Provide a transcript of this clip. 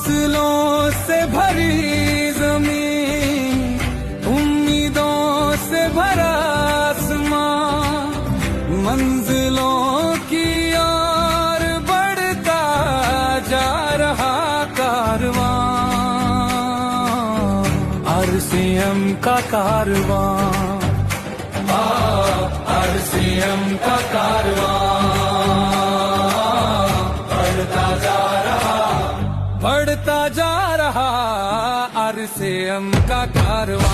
हौसलों से भरी जमीन, उम्मीदों से भरा आसमां, मंजिलों की ओर बढ़ता जा रहा कारवां, आरसीएम का कारवां, आरसीएम का कारवां बढ़ता जा रहा आरसीएम का कारवां।